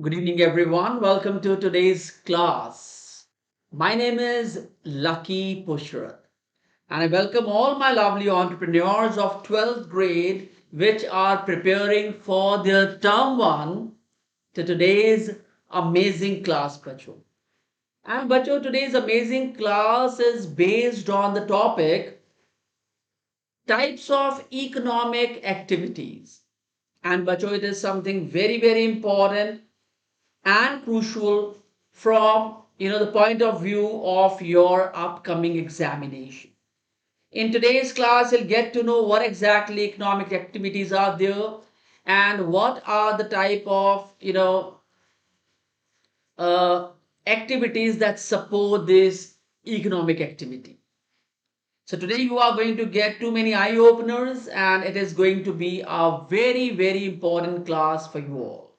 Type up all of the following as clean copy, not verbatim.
Good evening, everyone. Welcome to today's class. My name is Lucky Puchhrat, and I welcome all my lovely entrepreneurs of 12th grade which are preparing for their term 1 to today's amazing class, Bacho. And Bacho, today's amazing class is based on the topic types of economic activities. And Bacho, it is something very, very important and crucial from the point of view of your upcoming examination. In today's class, you'll get to know what exactly economic activities are there and what are the type of uh, activities that support this economic activity. So today you are going to get too many eye openers, and it is going to be a very, very important class for you all.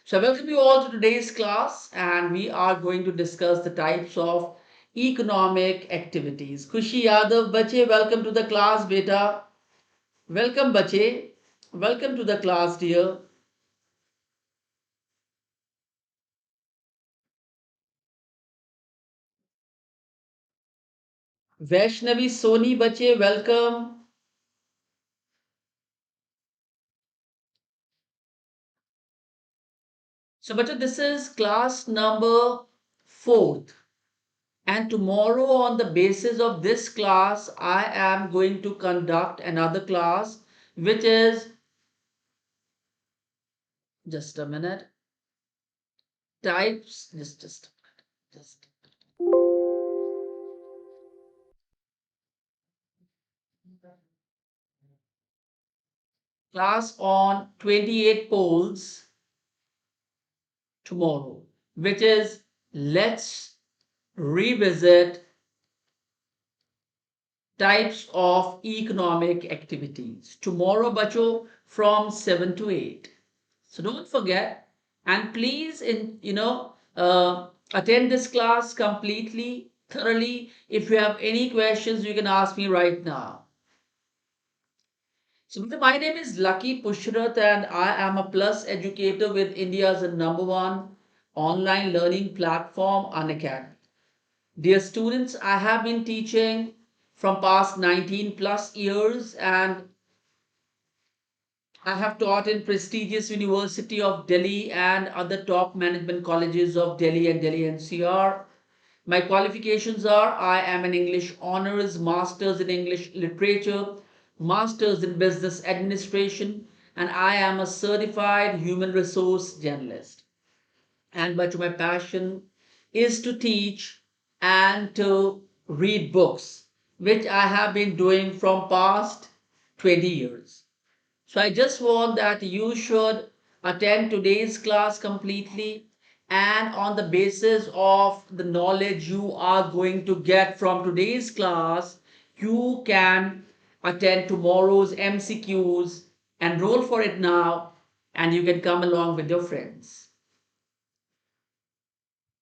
So I welcome you all to today's class, and we are going to discuss the types of economic activities. Khushi Yadav, bache, welcome to the class, beta. Welcome, bache. Welcome to the class, dear. Vaishnavi Soni, bache, welcome. So, bache, this is class number 4th. And tomorrow, on the basis of this class, I am going to conduct another class, which is just a minute. Types, just class on 28 polls tomorrow, which is let's revisit types of economic activities. Tomorrow, bacho, from 7 to 8. So don't forget, and please attend this class completely, thoroughly. If you have any questions, you can ask me right now. So my name is Lucky Puchhrat, and I am a Plus educator with India's number one online learning platform, Unacademy. Dear students, I have been teaching from past 19 plus years, and I have taught in prestigious University of Delhi and other top management colleges of Delhi and Delhi NCR. My qualifications are I am an English honors, masters in English literature, masters in business administration, and I am a certified human resource journalist. And but my passion is to teach and to read books, which I have been doing from past 20 years. So I just want that you should attend today's class completely, and on the basis of the knowledge you are going to get from today's class, you can attend tomorrow's MCQs, enroll for it now, and you can come along with your friends.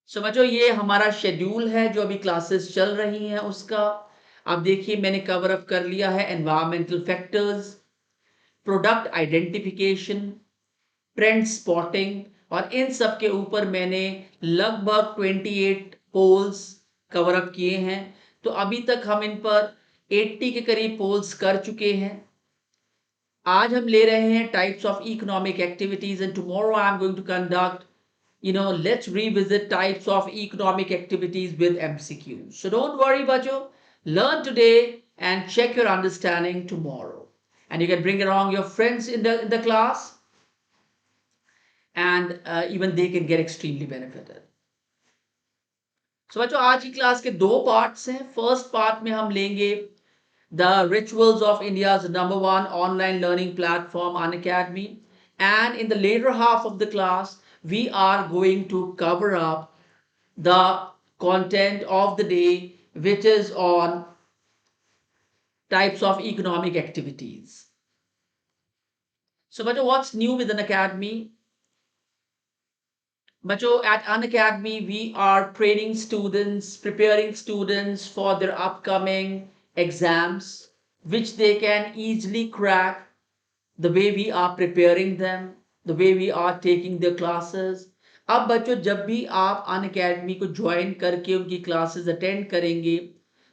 सो बच्चों ये हमारा schedule है जो अभी classes चल रही हैं उसका। आप देखिए मैंने कवर अप कर लिया है environmental factors, product identification, trend spotting, और इन सब के ऊपर मैंने लगभग 28 पोल्स कवर अप किए हैं। तो अभी तक हम इन पर 80 के करीब पोल्स कर चुके हैं। आज हम ले रहे हैं types of economic activities, and tomorrow I am going to conduct let's revisit types of economic activities with MCQs. So don't worry, bacho. Learn today and check your understanding tomorrow. And you can bring along your friends in the class, and even they can get extremely benefited. So बच्चों आज की class के दो parts हैं। First part में हम लेंगे the rituals of India's number one online learning platform, Unacademy. And in the later half of the class, we are going to cover up the content of the day, which is on types of economic activities. So, but what's new with an academy? Bacho, at Unacademy, we are training students, preparing students for their upcoming exams, which they can easily crack the way we are preparing them, the way we are taking their classes. अब बच्चों जब भी आप अन academy को join करके उनकी classes attend करेंगे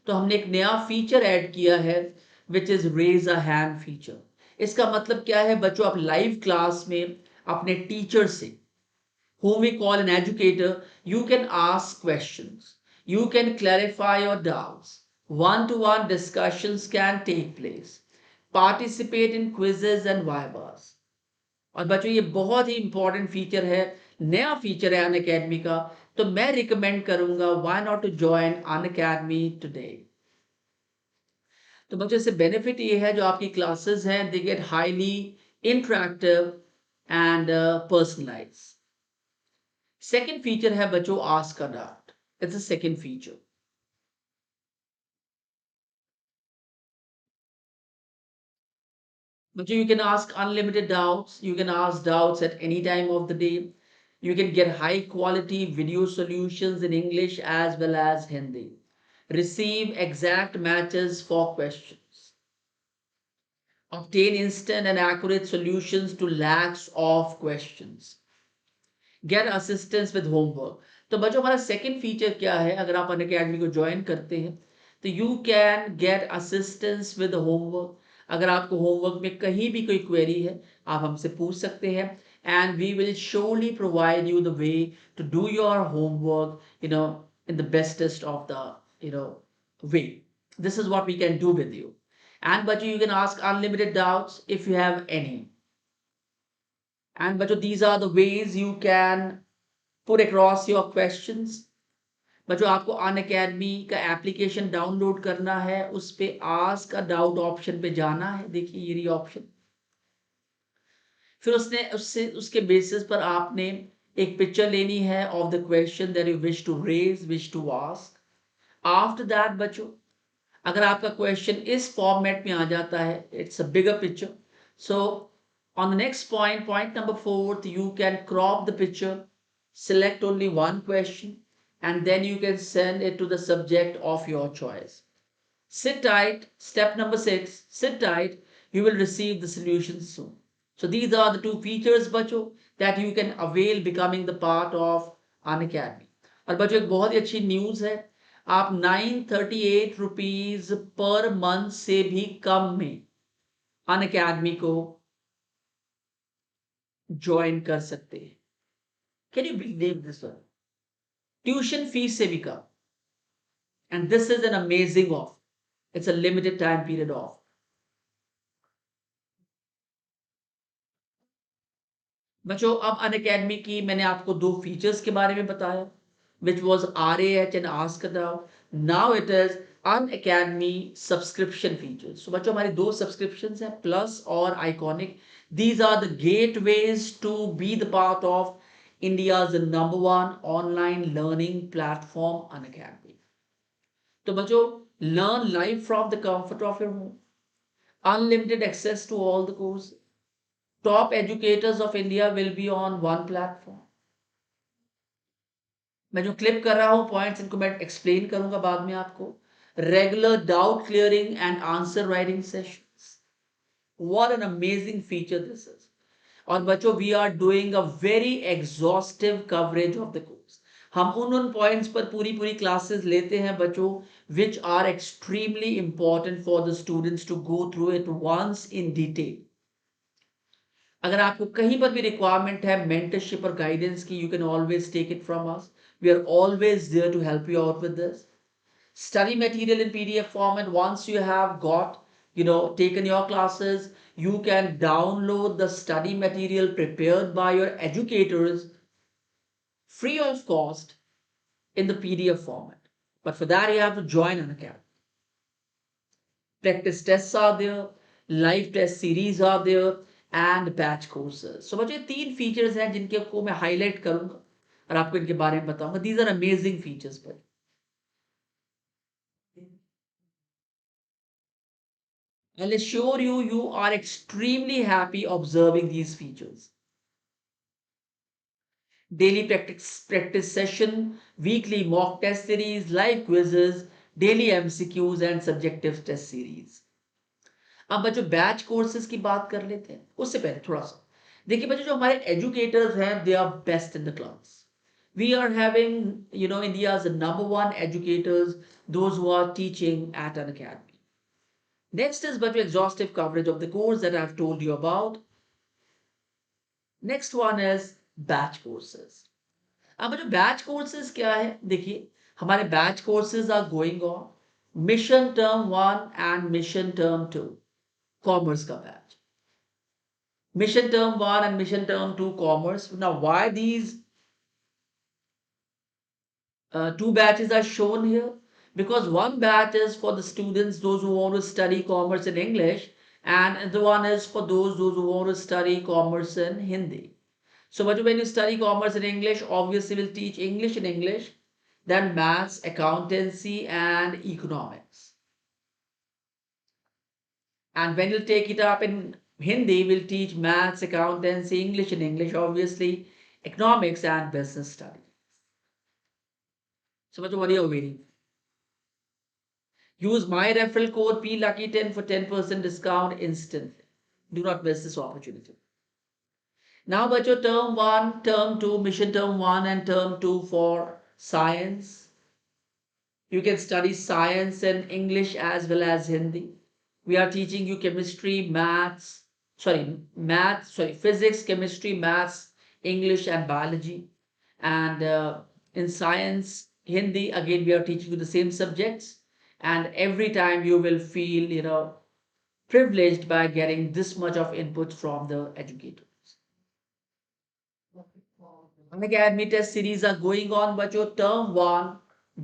तो हमने एक नया फीचर ऐड किया है which is raise a hand feature. इसका मतलब क्या है बच्चों, आप लाइव क्लास में अपने टीचर से, whom we call an educator, you can ask questions, you can clarify your doubts, one-to-one discussions can take place, participate in quizzes and vivas। और बच्चों ये बहुत ही इंपॉर्टेंट फीचर है, नया फीचर है अन अकेडमी का, तो मैं रिकमेंड करूंगा why not to join Unacademy today. तो बच्चों इससे बेनिफिट ये है, जो आपकी क्लासेस हैं they get highly interactive and personalise. Second feature है बच्चों ask a doubt, it's a second feature. बच्चों you can ask unlimited doubts, you can ask doubts at any time of the day, you can get high quality video solutions in English as well as Hindi, receive exact matches for questions, obtain instant and accurate solutions to lakhs of questions, get assistance with homework. तो बच्चों हमारा second feature क्या है, अगर आप Unacademy को join करते हैं तो you can get assistance with homework. अगर आपको होमवर्क में कहीं भी कोई क्वेरी है आप हमसे पूछ सकते हैं, and we will surely provide you the way to do your homework in the bestest of the way. This is what we can do with you. And बच्चों you can ask unlimited doubts if you have any, and बच्चों these are the ways you can put across your questions। बच्चों आपको अन academy का application download करना है, उस पे ask a doubt option पे जाना है, देखिए ये रही ऑप्शन। फिर उसके बेसिस पर आपने एक पिक्चर लेनी है of the question that you wish to raise, wish to ask. After that बच्चों अगर आपका क्वेश्चन इस फॉर्मेट में आ जाता है, it's a bigger picture, so on the next point number 4, you can crop the picture, select only one question, and then you can send it to the subject of your choice. Sit tight. Step number 6, sit tight, you will receive the solutions soon। So these are the two features बच्चों that you can avail becoming the part of Unacademy। और बच्चों एक बहुत ही अच्छी news है, आप 938 rupees per month से भी कम में Unacademy को ज्वाइन कर सकते हैं। Can you believe this one? Tuition fees से भी कम, and this is an amazing off, it's a limited time period off. बच्चों अब अन अकेडमी की मैंने आपको दो फीचर्स के बारे में बताया, which was RAH and Ask Now। Now it is Unacademy subscription features। So बच्चों हमारी दो सब्सक्रिप्शंस हैं, प्लस और iconic. These are the gateways to be the part of India's number one online learning platform, Unacademy। तो बच्चों learn live from the comfort of your home, unlimited access to all the courses, top educators of India will be on one platform। मैं जो clip कर रहा हूं points, इनको मैं explain करूंगा बाद में आपको। Regular doubt clearing and answer writing sessions, what an amazing feature this is. और बच्चों we are doing a very exhaustive coverage of the course. हम उन पॉइंट्स पर पूरी पूरी क्लासेस लेते हैं बच्चों which are extremely important for the students to go through it once in detail. अगर आपको कहीं पर भी रिक्वायरमेंट है मेंटरशिप और गाइडेंस की, you can always take it from us. We are always there to help you out with this. Study material in PDF format, once you have got taken your classes, you can download the study material prepared by your educators free of cost in the PDF format, but for that you have to join an academy। Practice tests are there, live test series are there, and batch courses। So बच्चों तीन features हैं जिनके को मैं highlight करूंगा और आपको इनके बारे में बताऊंगा। These are amazing features पर। I'll assure you, you are extremely happy observing these features। Daily practice session, weekly mock test series, live quizzes, daily MCQs and subjective test series। अब बच्चों बैच कोर्सेज की बात कर लेते हैं। उससे पहले थोड़ा सा देखिए बच्चों, जो हमारे एजुकेटर्स हैं they are best in the class. We are having, India's number one educators, those who are teaching at an academy. Next is but exhaustive coverage of the course that I've told you about. Next one is batch courses. अब जो batch courses क्या है, देखिए हमारे batch courses are going on mission term 1 and mission term 2 commerce का बैच. Mission term 1 and mission term 2 commerce. Now why these two batches are shown here? Because one batch is for the students, those who want to study commerce in English, and the one is for those who want to study commerce in Hindi. So but when you study commerce in English, obviously we'll teach English in English, then maths, accountancy, and economics. And when you take it up in Hindi, we'll teach maths, accountancy, English in English, obviously, economics, and business studies. So what are you waiting? Use my referral code PLUCKY10 for 10% discount instantly. Do not miss this opportunity. Now, but your term 1, term 2, mission term 1 and term 2 for science. You can study science in English as well as Hindi. We are teaching you physics, chemistry, maths, English, and biology. And in science, Hindi, again, we are teaching you the same subjects. And every time you will feel, privileged by getting this much of input from the educators. Unacademy test series are going on, but your term 1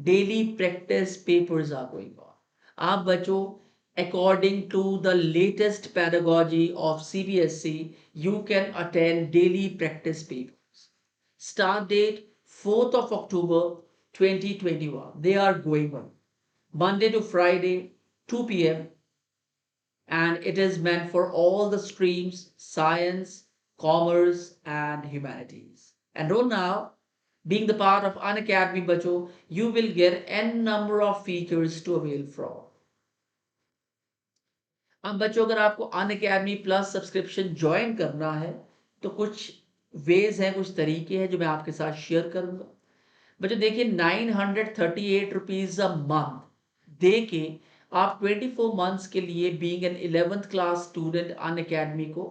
daily practice papers are going on. आप बच्चों, according to the latest pedagogy of CBSE, you can attend daily practice papers. Start date 4th of October 2021. They are going on Monday to Friday, 2 p.m. And it is meant for all the streams, science, commerce, and humanities. Enroll now. Being the part of Unacademy Bacho, you will get n number of features to avail from. अब बच्चों, अगर आपको Unacademy Plus subscription join करना है तो कुछ veg हैं, कुछ तरीके हैं जो मैं आपके साथ शेयर करूंगा. बच्चों देखिए, 938 रुपीज अ मंथ दे के आप 24 मंथ्स के लिए being an 11th class student Unacademy को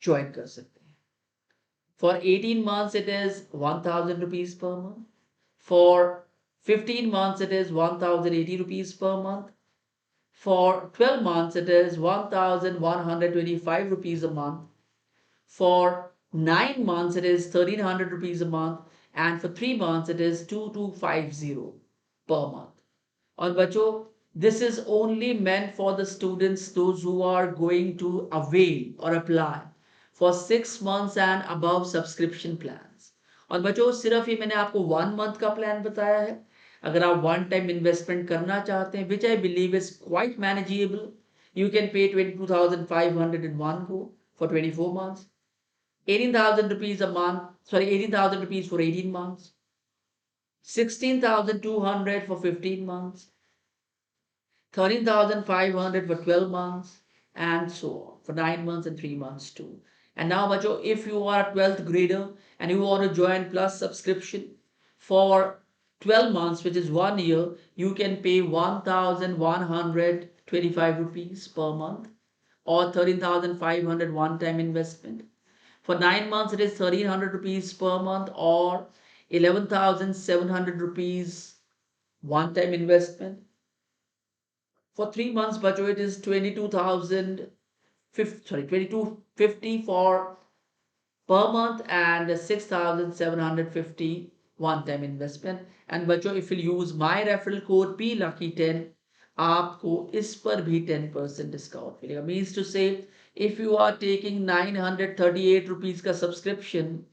ज्वाइन कर सकते हैं. For 18 months it is 1000 rupees per month. For 15 months it is 1080 rupees per month. For 12 months it is 1125 rupees a month. For 9 months it is 1300 rupees a month. And for 3 months it is 2250 per month. और बच्चों, this is only meant for the students, those who are going to avail or apply for 6 months and above subscription plans. और बच्चों, सिर्फ ये मैंने आपको 1 month का plan बताया है. अगर आप वन टाइम इन्वेस्टमेंट करना चाहते हैं, which I believe is quite manageable, you can pay 22,500 in one go for 24 months. 18,000 rupees a month, 18,000 rupees for 18 months. 16,200 for 15 months. 13,500 for 12 months, and so on for 9 months and 3 months too. And now, bacho, if you are a 12th grader and you want to join plus subscription for 12 months, which is 1 year, you can pay 1,125 rupees per month or 13,500 one-time investment. For 9 months, it is 1,300 rupees per month or 11,700 rupees one-time investment. For 3 months, bacho, it is 2250 for per month and 6,750 one-time investment. And बच्चों, if you use my referral code PLUCKY10, आपको इस पर भी 10% discount मिलेगा. Means to say, if you are taking 938 rupees का subscription,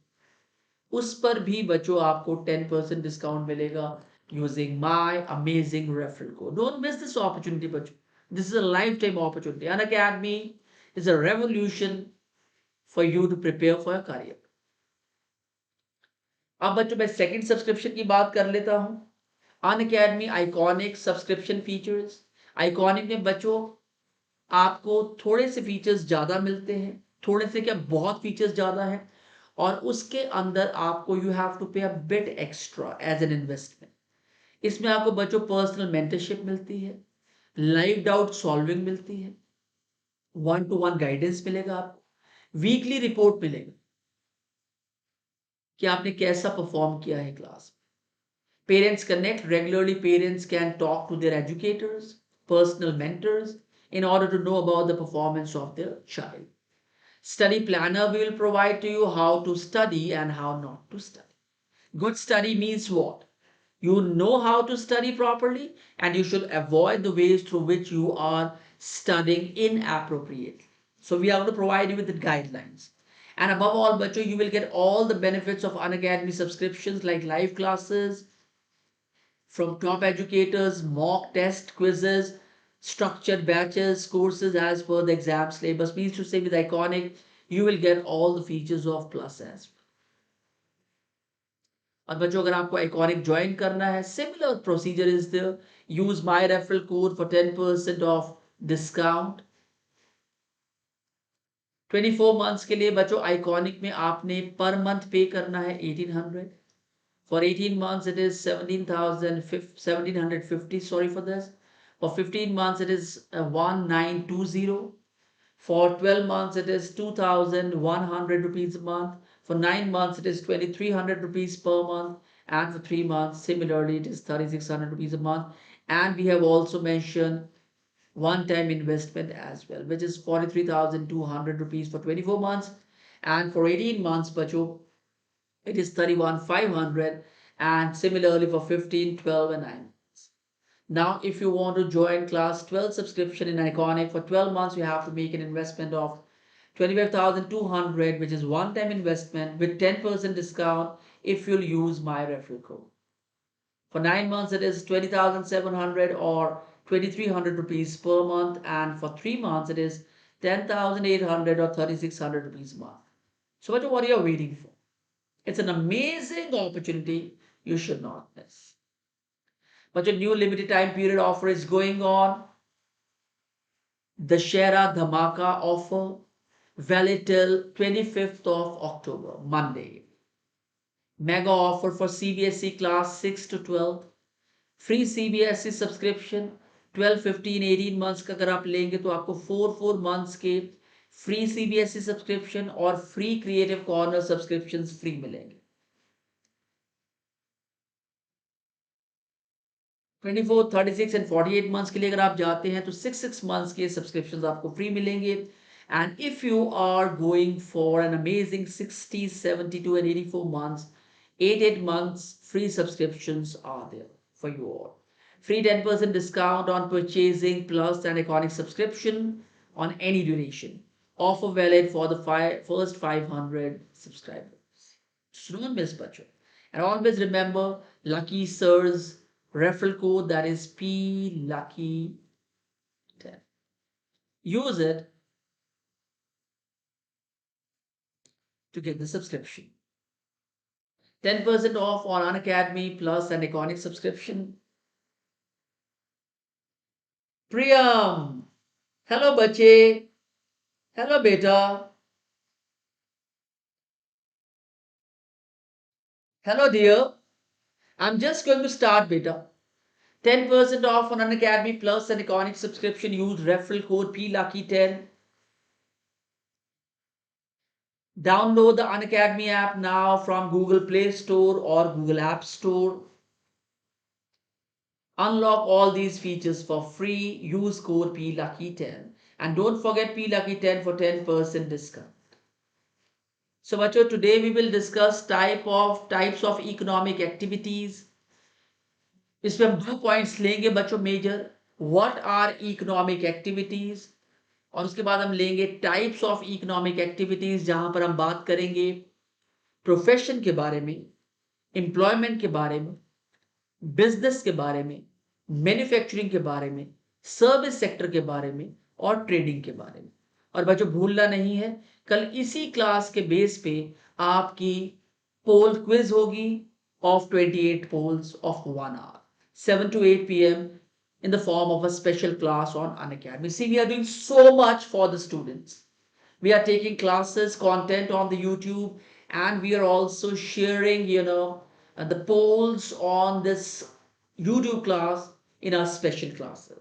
उस पर भी बच्चों आपको 10% डिस्काउंट मिलेगा using my amazing referral code. Don't miss this opportunity, बच्चों. This is a lifetime opportunity. Unacademy is a revolution for you to prepare for your career. अब बच्चों, मैं सेकंड सब्सक्रिप्शन की बात कर लेता हूं. Unacademy iconic subscription features. Iconic में बच्चों आपको थोड़े से फीचर्स ज्यादा मिलते हैं. थोड़े से क्या, बहुत फीचर्स ज्यादा हैं. और उसके अंदर आपको you have to pay a bit extra as an investment. इसमें आपको बच्चों पर्सनल मेंटरशिप मिलती है, लाइव डाउट सॉल्विंग मिलती है, वन टू वन गाइडेंस मिलेगा आपको, वीकली रिपोर्ट मिलेगा कि आपने कैसा परफॉर्म किया है क्लास में। Parents connect regularly. Parents can talk to their educators, personal mentors, in order to know about the performance of their child. Study planner will provide to you how to study and how not to study. Good study means what? You know how to study properly, and you should avoid the ways through which you are studying inappropriately. So we are going to provide you with the guidelines. And above all, Bacho, you will get all the benefits of Unacademy subscriptions like live classes from top educators, mock test quizzes, structured batches, courses as per the exam syllabus. Means to say with Iconic, you will get all the features of Plus as well. और बच्चों अगर आपको iconic join करना है, similar procedure is there, use my referral code for 10% off discount. 24 months के लिए बच्चों iconic में आपने पर मंथ पे करना है 1800। For 18 months, it is 1750. Sorry for this. For 15 months, it is 1920. For 12 months, it is 2100 rupees a month. For 9 months, it is 2300 rupees per month. And for 3 months, similarly, it is 3600 rupees a month. And we have also mentioned one-time investment as well, which is 43,200 rupees for 24 months. And for 18 months, bacho, it is 31,500, and similarly for 15, 12 and 9 months. Now, if you want to join class 12 subscription in Iconic for 12 months, you have to make an investment of 25,200, which is one-time investment with 10% discount if you'll use my referral code. For 9 months, it is 20,700 or 2,300 rupees per month, and for 3 months, it is 10,800 or 3,600 rupees a month. So, what are you waiting for? It's an amazing opportunity you should not miss. But a new limited time period offer is going on. The Shera Dhamaka offer, valid till 25th of October, Monday. Mega offer for CBSE class 6 to 12. Free CBSE subscription 12, 15, 18 months का अगर आप लेंगे तो आपको 4 months के free CBSE subscription और free creative corner subscriptions free मिलेंगे। 24, 36 and 48 months के लिए अगर आप जाते हैं तो 6 मंथ्स के सब्सक्रिप्शंस आपको फ्री मिलेंगे। And if you are going for an amazing 60, 72 and 84 months, 8 months free subscriptions are there for you all. Free 10% discount on purchasing Plus and Iconic subscription on any duration. Offer valid for the first 500 subscribers. So don't miss, Bacho. And always remember Lucky Sir's referral code, that is PLUCKY10. Use it to get the subscription. 10% off on Unacademy Plus and Iconic subscription. Priyam, hello bache, hello beta, hello dear. I'm just going to start beta. 10% off on Unacademy Plus and Iconic subscription. Use referral code PLUCKY10. Download the Unacademy app now from Google Play Store or Google App Store. Unlock all these features for free. Use code PLUCKY10. And don't forget PLUCKY10 for 10% discount. So, bacho, today we will discuss types of economic activities. इसमें हम 2 points लेंगे बच्चों major, what are economic activities, और उसके बाद हम लेंगे types of economic activities, जहां पर हम बात करेंगे प्रोफेशन के बारे में, एम्प्लॉयमेंट के बारे में, बिजनेस के बारे में, मैन्युफैक्चरिंग के बारे में, सर्विस सेक्टर के बारे में और ट्रेडिंग के बारे में। और बच्चों भूलना नहीं है, कल इसी क्लास के बेस पे आपकी पोल क्विज होगी of 28 polls of 1 hour, 7 to 8 p.m. in the form of a special class on Unacademy. See, we are doing so much for the students. We are taking classes, content on the YouTube, and we are also sharing, the polls on this YouTube class in our special classes.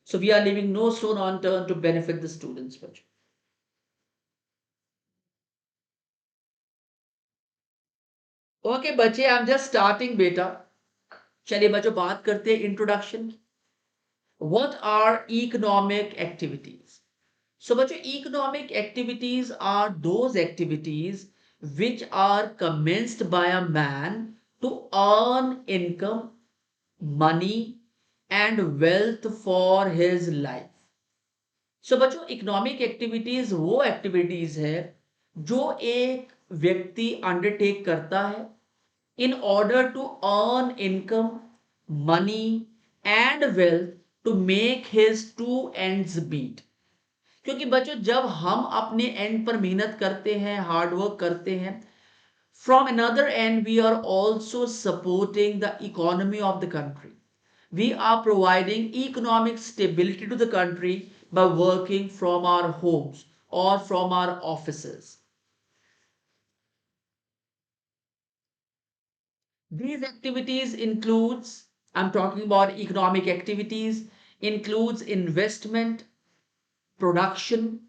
So we are leaving no stone unturned to benefit the students. Okay बच्चे, I am just starting बेटा. चलिए बच्चों, बात करते हैं introduction की. What are economic activities? So, बच्चों, economic activities are those activities which are commenced by a man to earn income, money, and wealth for his life. So, बच्चों, economic activities वो एक्टिविटीज है जो एक व्यक्ति अंडरटेक करता है in order to earn income, money, and wealth to make his two ends meet. क्योंकि बच्चों, जब हम अपने एंड पर मेहनत करते हैं, हार्ड वर्क करते हैं, from another end we are also supporting the economy of the country. We are providing economic stability to the country by working from our homes or from our offices. These activities includes, I'm talking about economic activities, includes investment, production,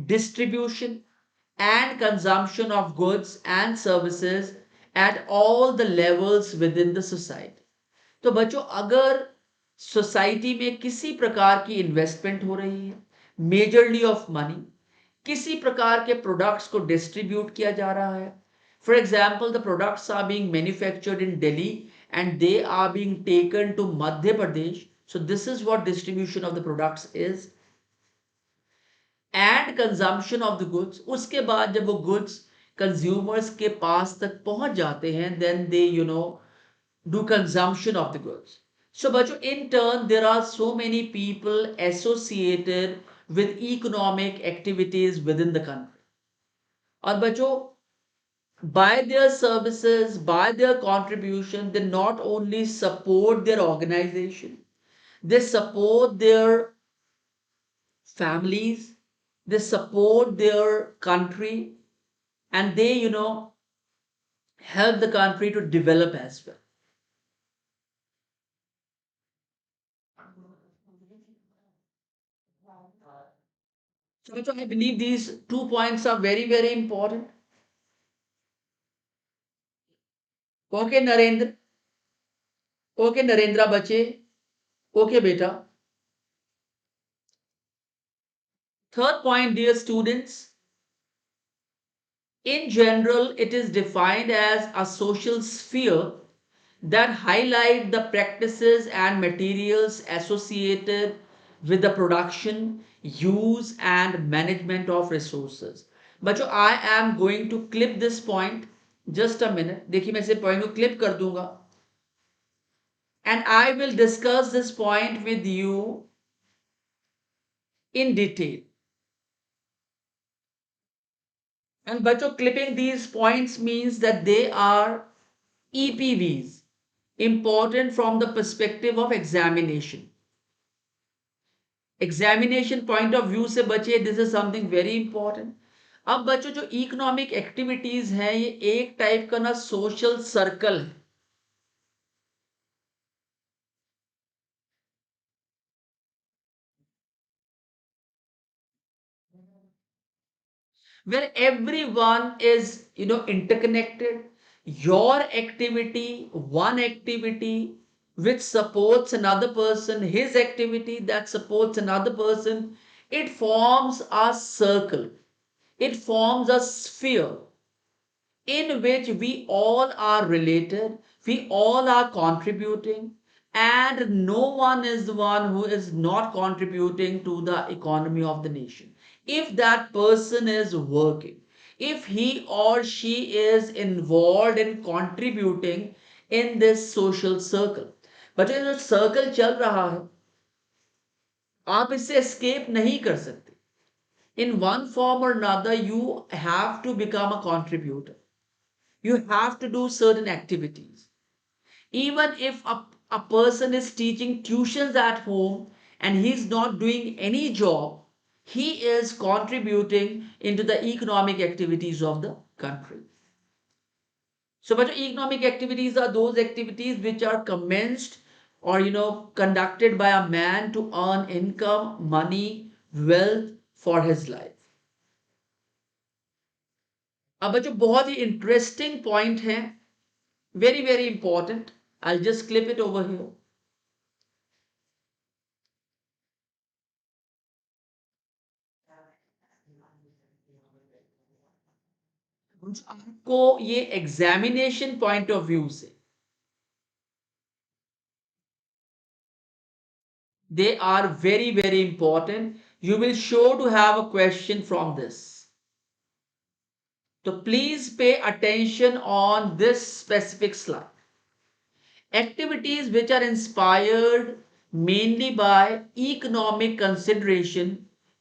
distribution, and consumption of goods and services at all the levels within the society. तो बच्चों, अगर society में किसी प्रकार की investment हो रही है, मेजरली ऑफ मनी, किसी प्रकार के प्रोडक्ट्स को डिस्ट्रीब्यूट किया जा रहा है, for example the products are being manufactured in Delhi and they are being taken to Madhya Pradesh, so this is what distribution of the products is. And consumption of the goods, उसके बाद जब वो गुड्स कंज्यूमर्स के पास तक पहुंच जाते हैं, then they do consumption of the goods. So बच्चों, in turn there are so many people associated with economic activities within the country. और बच्चों, by their services, by their contribution, they not only support their organization, they support their families, they support their country, and they help the country to develop as well. So I believe these 2 points are very, very important. Okay, Narendra. Okay, Narendra bache. Okay, beta. Third point, dear students. In general, it is defined as a social sphere that highlight the practices and materials associated with the production, use, and management of resources. बच्चों, I am going to clip this point. Just a minute. देखिए, मैं इसे point को clip कर दूंगा. And I will discuss this point with you in detail. And बच्चों, clipping these points means that they are EPVs, important from the perspective of examination. Examination point of view से बचे, this is something very important. अब बच्चों, जो economic activities हैं, ये एक type का ना सोशल सर्कल है. where everyone is interconnected. Your activity, one activity which supports another person, his activity that supports another person, it forms a circle, it forms a sphere in which we all are related, we all are contributing, and no one is the one who is not contributing to the economy of the nation. If that person is working, if he or she is involved in contributing in this social circle, but ये जो circle चल रहा है, आप इससे escape नहीं कर सकते. In one form or another, you have to become a contributor. You have to do certain activities. Even if a person is teaching tuitions at home and he's not doing any job, he is contributing into the economic activities of the country. So but economic activities are those activities which are commenced or conducted by a man to earn income, money, wealth for his life. अब बच्चों बहुत ही interesting point है, very very important. I'll just clip it over here. आपको ये examination point of view से they are very very important. You will sure to have a question from this. So please pay attention on this specific slide. Activities which are inspired mainly by economic consideration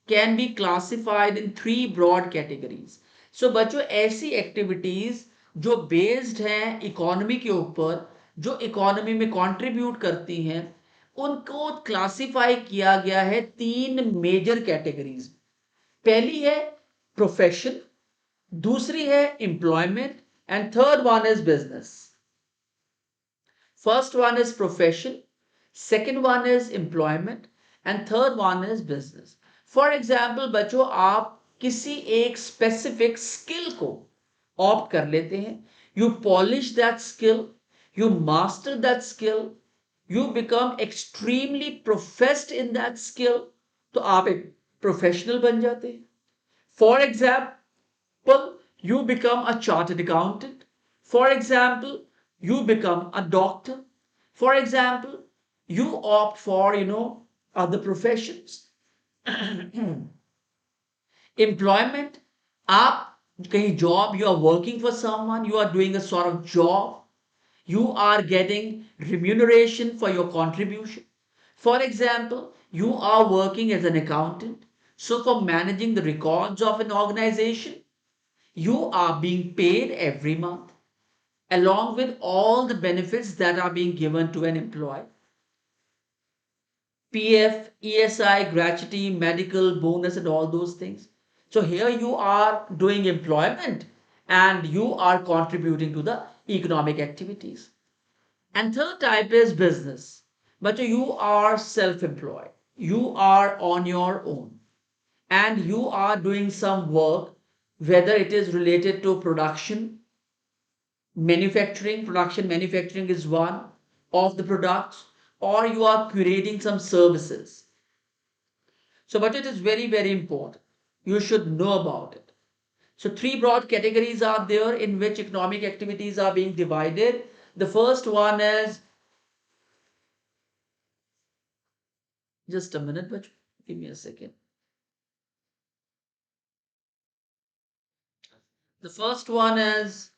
can be classified in three broad categories. So बच्चों ऐसी activities जो based हैं economy के ऊपर, जो economy में contribute करती हैं, उनको क्लासिफाई किया गया है तीन मेजर कैटेगरीज. पहली है प्रोफेशन, दूसरी है employment and third one is business. First one is profession, second one is employment, and third one is business. For example, बच्चों आप किसी एक specific skill को opt कर लेते हैं, you polish that skill, you master that skill, you become extremely professed in that skill, तो आप एक professional बन जाते हैं. For example, you become a chartered accountant. For example, you become a doctor. For example, you opt for, other professions. Employment, आप कहीं job, you are working for someone, you are doing a sort of job, you are getting remuneration for your contribution. For example, you are working as an accountant. So for managing the records of an organization, you are being paid every month along with all the benefits that are being given to an employee. PF, ESI, gratuity, medical, bonus, and all those things. So here you are doing employment and you are contributing to the economic activities. And third type is business. But you are self-employed. You are on your own. And you are doing some work, whether it is related to production, manufacturing is one of the products, or you are curating some services. So, but it is very, very important. You should know about it. So, three broad categories are there in which economic activities are being divided. The first one is, just a minute, but give me a second. The first one is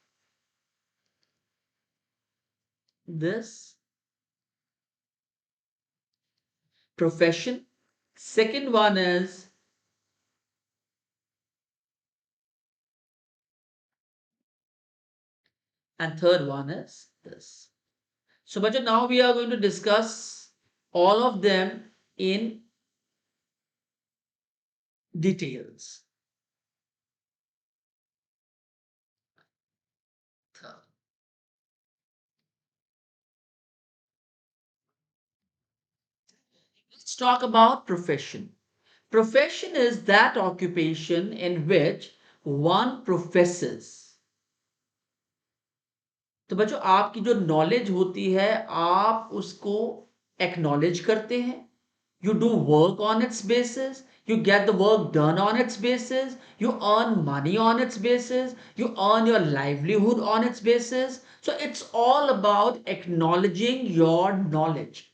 this profession. Second one is and third one is this. So, but now we are going to discuss all of them in details. Let's talk about profession. Profession is that occupation in which one professes. तो बच्चों आपकी जो knowledge होती है आप उसको acknowledge करते हैं. You do work on its basis, you get the work done on its basis, you earn money on its basis, you earn your livelihood on its basis. So it's all about acknowledging your knowledge.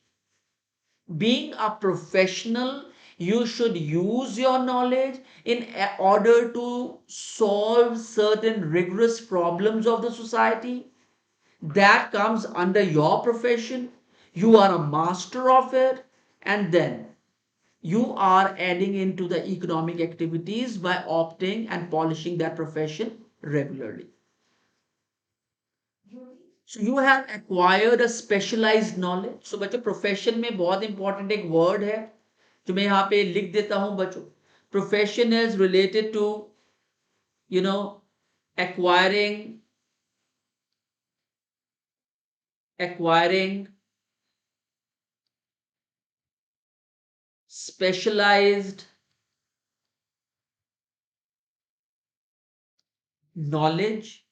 Being a professional, you should use your knowledge in order to solve certain rigorous problems of the society. That comes under your profession. You are a master of it, and then you are adding into the economic activities by opting and polishing that profession regularly. So you have acquired a specialized knowledge. So बच्चों profession में बहुत important एक word है जो मैं यहाँ पे लिख देता हूँ बच्चों. Profession is related to you know acquiring acquiring specialized knowledge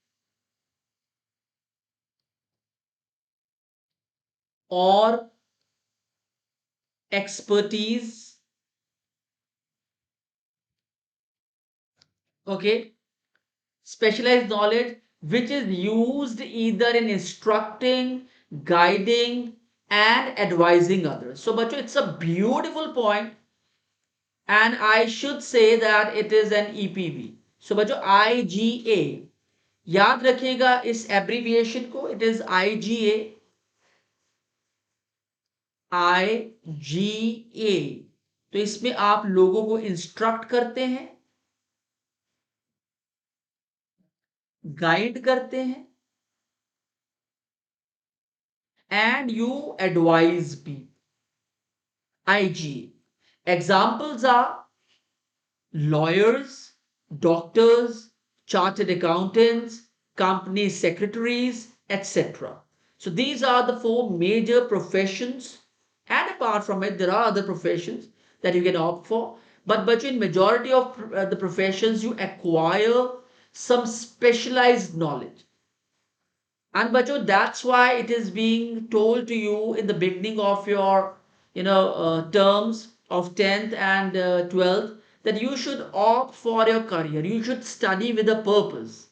or expertise. Okay, specialized knowledge which is used either in instructing, guiding, and advising others. So, bacho, it's a beautiful point, and I should say that it is an EPV. So, bacho, IGA, याद रखिएगा इस abbreviation को, it is IGA. IGA, तो इसमें आप लोगों को instruct करते हैं, गाइड करते हैं, and you advise people. IGA. Examples are lawyers, doctors, chartered accountants, company secretaries, etc. So these are the four major professions, and apart from it, there are other professions that you can opt for. But in majority of the professions, you acquire some specialized knowledge. And bacho, that's why it is being told to you in the beginning of your, terms of 10th and 12th, that you should opt for your career. You should study with a purpose.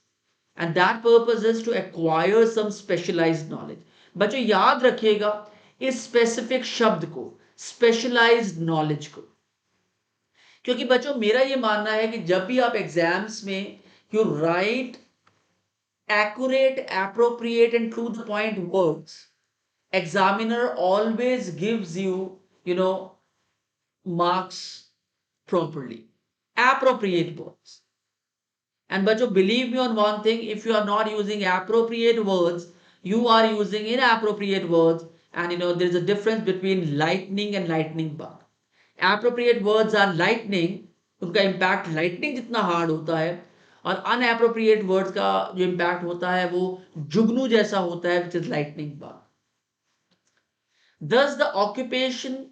And that purpose is to acquire some specialized knowledge. बच्चों याद रखिएगा इस specific शब्द को, specialized knowledge को, क्योंकि बच्चों मेरा ये मानना है कि जब भी आप एग्जाम्स में you write accurate, appropriate, and to the point words, examiner always gives you, marks properly. Appropriate words. And but you believe me on one thing, if you are not using appropriate words, you are using inappropriate words. And there's a difference between lightning and lightning bug. Appropriate words are lightning, उनका impact lightning जितना hard होता है, और अनएप्रोप्रिएट words का जो impact होता है वो जुगनू जैसा होता है, which is lightning bug. Thus, the occupation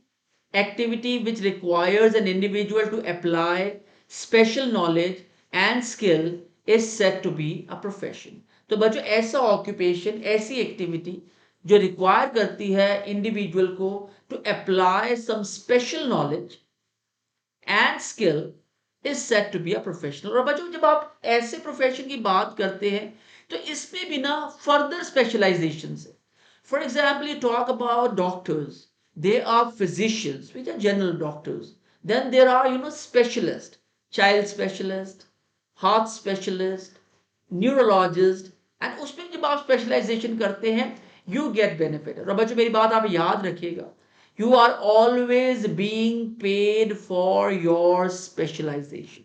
activity which requires an individual to apply special knowledge and skill is said to be a profession. तो बच्चों ऐसा ऑक्यूपेशन, ऐसी एक्टिविटी जो रिक्वायर करती है इंडिविजुअल को to apply some special knowledge and skill is set to be a professional. और बच्चों जब आप ऐसे प्रोफेशन की बात करते हैं तो इसमें भी ना फर्दर स्पेशलाइजेशन है. For example you talk about doctors, they are physicians which are general doctors. Then there are specialist, child specialist, heart specialist, neurologist, and उसमें जब आप स्पेशलाइजेशन करते हैं you get benefit. और बच्चों मेरी बात आप याद रखिएगा, you are always being paid for your specialization.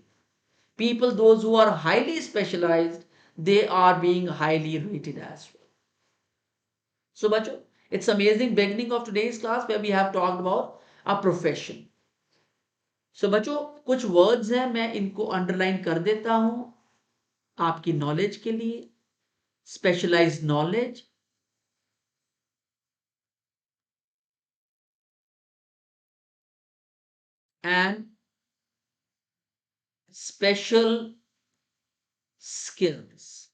People those who are highly specialized, they are being highly rated as well. So बच्चों, it's amazing beginning of today's class where we have talked about a profession. So बच्चों कुछ words हैं, मैं इनको underline कर देता हूं आपकी knowledge के लिए. Specialized knowledge, and special skills.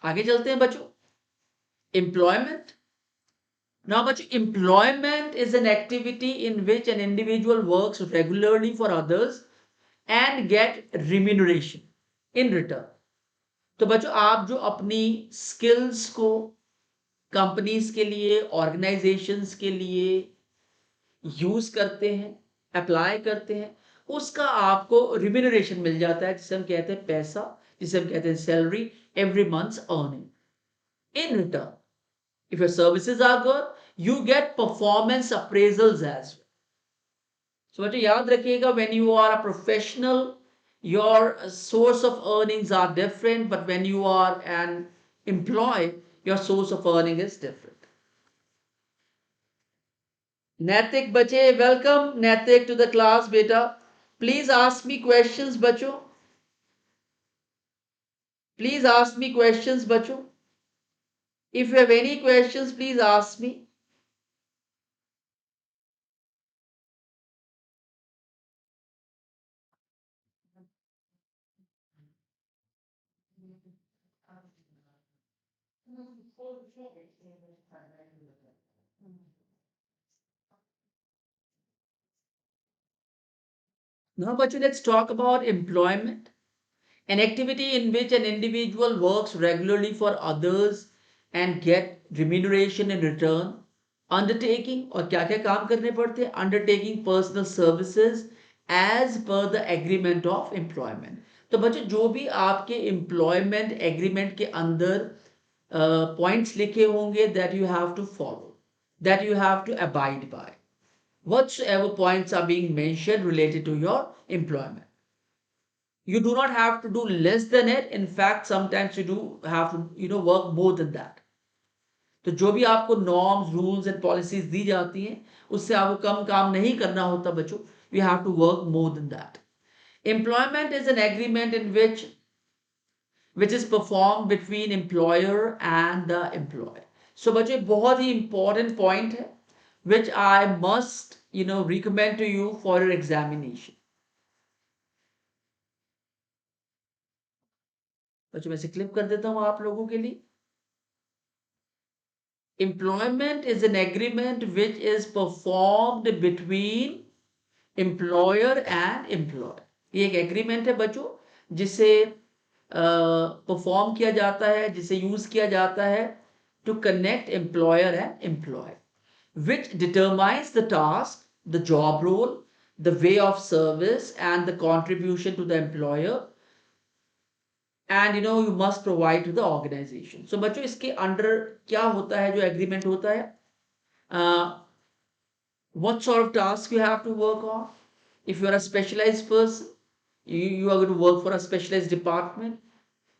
आगे चलते हैं बच्चों. Employment. Now, employment is an activity in which an individual works regularly for others and get remuneration in return. तो बच्चों आप जो अपनी स्किल्स को कंपनीज के लिए, ऑर्गेनाइजेशंस के लिए यूज करते हैं, अप्लाई करते हैं, उसका आपको रिम्यूनरेशन मिल जाता है, जिसे हम कहते हैं पैसा, जिसे हम कहते हैं salary, every months earning in return. If your services are good, you get performance appraisals as well. So बच्चों याद रखिएगा, when you are a professional, your source of earnings are different, but when you are an employee, your source of earning is different. नैतिक बच्चे, welcome नैतिक to the class बेटा. Please ask me questions बच्चों. Please ask me questions बच्चों. If you have any questions, please ask me. Now, but let's talk about employment, an activity in which an individual works regularly for others and get remuneration in return. Undertaking और क्या क्या काम करने पड़ते हैं, undertaking personal services as per the agreement of employment. तो बच्चों जो भी आपके employment agreement के अंदर points लिखे होंगे that you have to follow, that you have to abide by, whatsoever points are being mentioned related to your employment. You do not have to do less than it. In fact, sometimes you do have to work more than that. तो जो भी आपको norms rules and policies दी जाती हैं उससे आपको कम काम नहीं करना होता बच्चों. You have to work more than that. Employment is an agreement in which is performed between employer and the employee. So बच्चों बहुत ही important point है which I must recommend to you for your examination. बच्चों मैं इसे clip कर देता हूं आप लोगों के लिए. Employment is an agreement which is performed between employer and employee. ये एक एग्रीमेंट है बच्चों जिसे परफॉर्म किया जाता है, जिसे यूज किया जाता है to connect employer and employ, which determines the task, the job role, the way of service and the contribution to the employer, and you must provide to the organization. So बच्चों इसके under क्या होता है जो agreement होता है? What sort of task you have to work on? If you are a specialized person, you are going to work for a specialized department.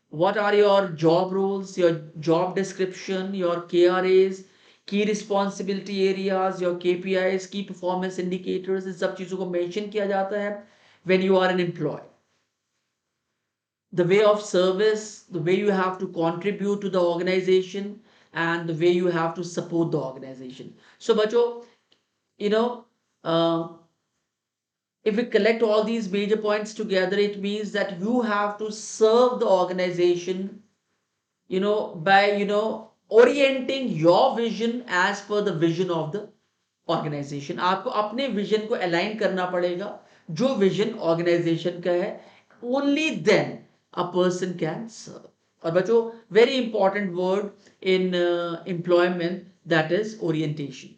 What are your job roles, your job description, your KRAs, key responsibility areas, your KPIs, key performance indicators, इन सब चीजों को mention किया जाता है when you are an employee. The way of service, the way you have to contribute to the organization, and the way you have to support the organization. So बच्चों, you know, if we collect all these major points together, it means that you have to serve the organization, by, orienting your vision as per the vision of the organization. आपको अपने vision को align करना पड़ेगा जो vision organization का है. Only then a person can serve. और बच्चों very important word in employment, that is orientation.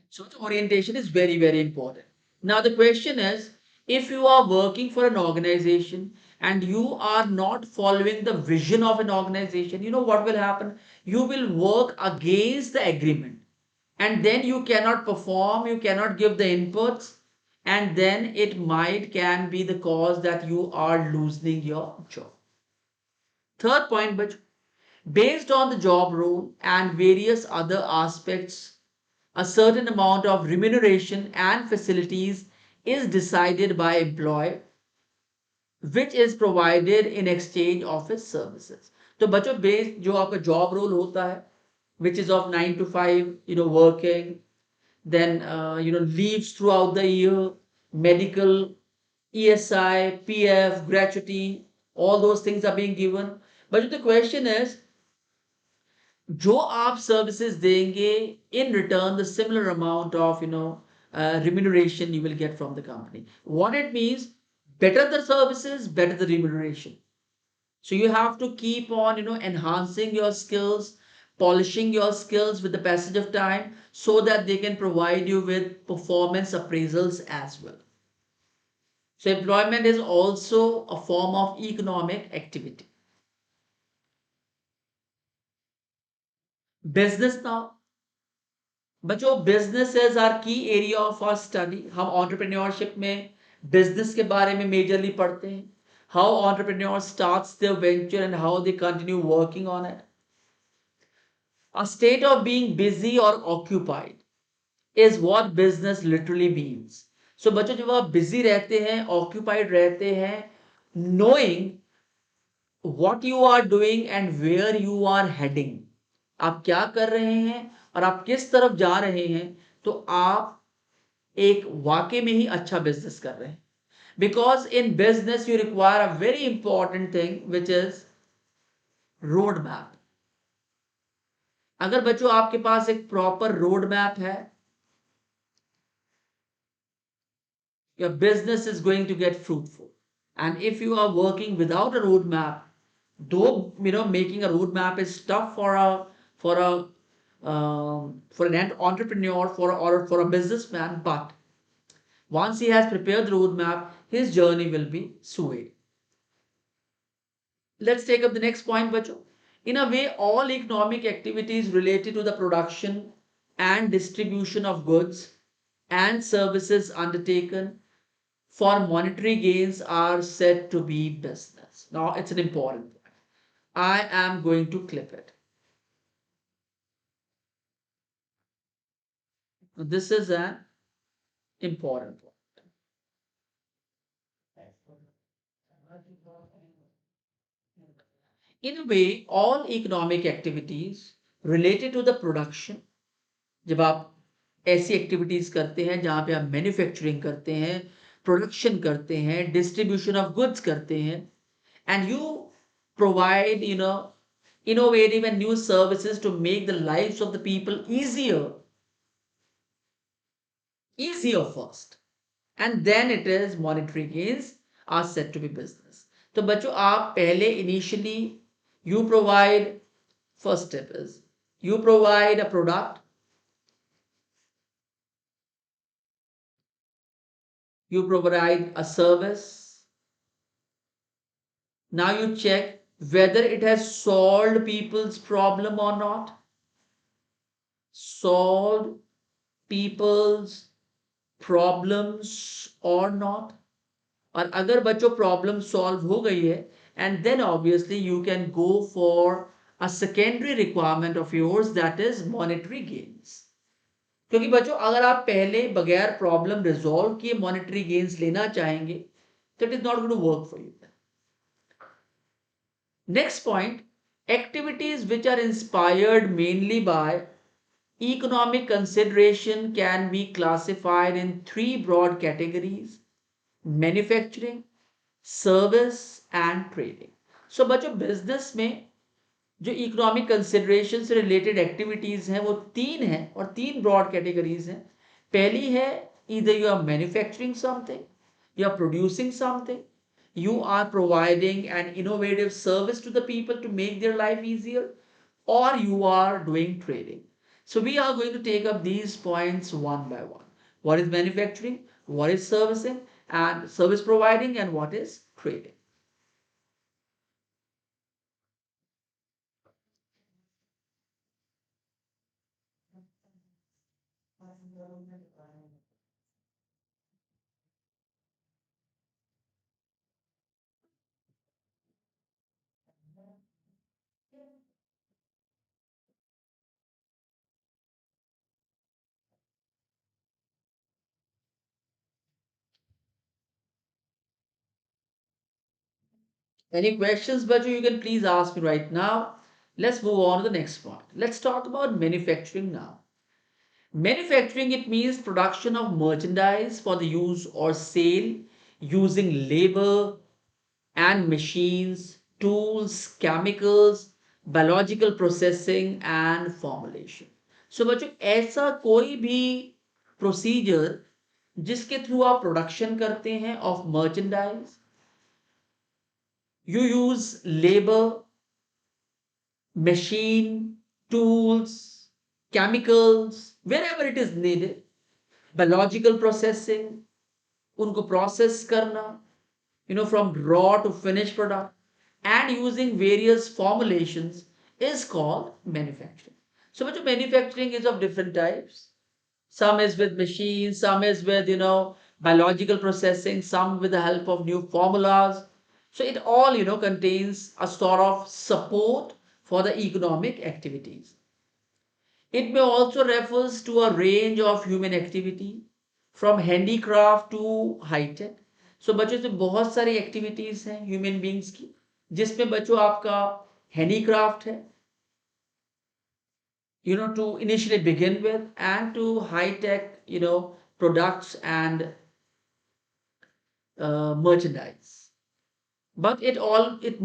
So the orientation is very, very important. Now the question is, if you are working for an organization and you are not following the vision of an organization, you know what will happen? You will work against the agreement, and then you cannot perform, you cannot give the inputs, and then it might can be the cause that you are losing your job. Third point, but based on the job role and various other aspects, a certain amount of remuneration and facilities is decided by employer, which is provided in exchange of his services. तो बच्चों based जो आपका job role होता है which is of 9 to 5, working, then leaves throughout the year, medical, ESI, PF, gratuity, all those things are being given. But the question is, जो आप services देंगे, in return the similar amount of remuneration you will get from the company. What it means, better the services, better the remuneration. So you have to keep on enhancing your skills, polishing your skills with the passage of time, so that they can provide you with performance appraisals as well. So employment is also a form of economic activity. Business now. बच्चों businesses are key area of our study. हम entrepreneurship में business के बारे में majorly पढ़ते हैं. How entrepreneur starts their venture and how they continue working on it. A state of being busy or occupied is what business literally means. सो बच्चों जब आप बिजी रहते हैं, ऑक्यूपाइड रहते हैं, knowing what you are doing and where you are heading, आप क्या कर रहे हैं और आप किस तरफ जा रहे हैं, तो आप एक वाकई में ही अच्छा बिजनेस कर रहे हैं. Because in business you require a very important thing which is road map. अगर बच्चों आपके पास एक प्रॉपर रोड मैप है, your business is going to get fruitful. And if you are working without a road map, though making a road map is tough for a for an entrepreneur, or for a businessman, but once he has prepared the road map, his journey will be smooth. Let's take up the next point, bacho. In a way, all economic activities related to the production and distribution of goods and services undertaken for monetary gains are said to be business. Now, it's an important point. I am going to clip it. This is an important point. In a way, all economic activities related to the production, जब आप ऐसी activities करते हैं जहां पे आप manufacturing करते हैं, प्रोडक्शन करते हैं, डिस्ट्रीब्यूशन ऑफ गुड्स करते हैं, and you provide innovative and new services to make the lives of the people easier first, and then it is monetary gains are said to be business. तो बच्चों आप पहले initially you provide, first step is you provide a product, you provide a service. Now you check whether it has solved people's problem or not. Solved people's problems or not. और अगर बच्चों problem solve हो गई है, and then obviously you can go for a secondary requirement of yours, that is monetary gains. क्योंकि बच्चों अगर आप पहले बगैर प्रॉब्लम रिजॉल्व किए मॉनेटरी गेन्स लेना चाहेंगे तो it is not going to work for you. Next point, activities which are inspired mainly by economic consideration can be classified in three broad categories: manufacturing, service and trading. So बच्चों business में जो economic consideration से related activities हैं वो तीन हैं, और तीन ब्रॉड कैटेगरीज हैं. पहली है either you are manufacturing something, you are producing something, you are providing an innovative service to the people to make their life easier, or you are doing trading. So we are going to take up these points one by one. What is manufacturing, what is servicing and service providing, and what is trading. Any questions, Baju, you can please ask me right now. Let's move on to the next point. Let's talk about manufacturing now. Manufacturing, it means production of merchandise for the use or sale using labor and machines, tools, chemicals, biological processing and formulation. So बच्चों ऐसा कोई भी procedure जिसके through आप production करते हैं of merchandise, you use labor, machine, tools, chemicals, wherever it is needed, biological processing, उनको process करना, from raw to finished product, and using various formulations is called manufacturing. So, much manufacturing is of different types. Some is with machines, some is with, biological processing, some with the help of new formulas. So it all, contains a sort of support for the economic activities. It may also refers to a range of human activity from handicraft to high tech. So बच्चों से बहुत सारी activities हैं human beings की, जिसमें बच्चों आपका handicraft है, to initially begin with, and to high tech, products and merchandise. But it all it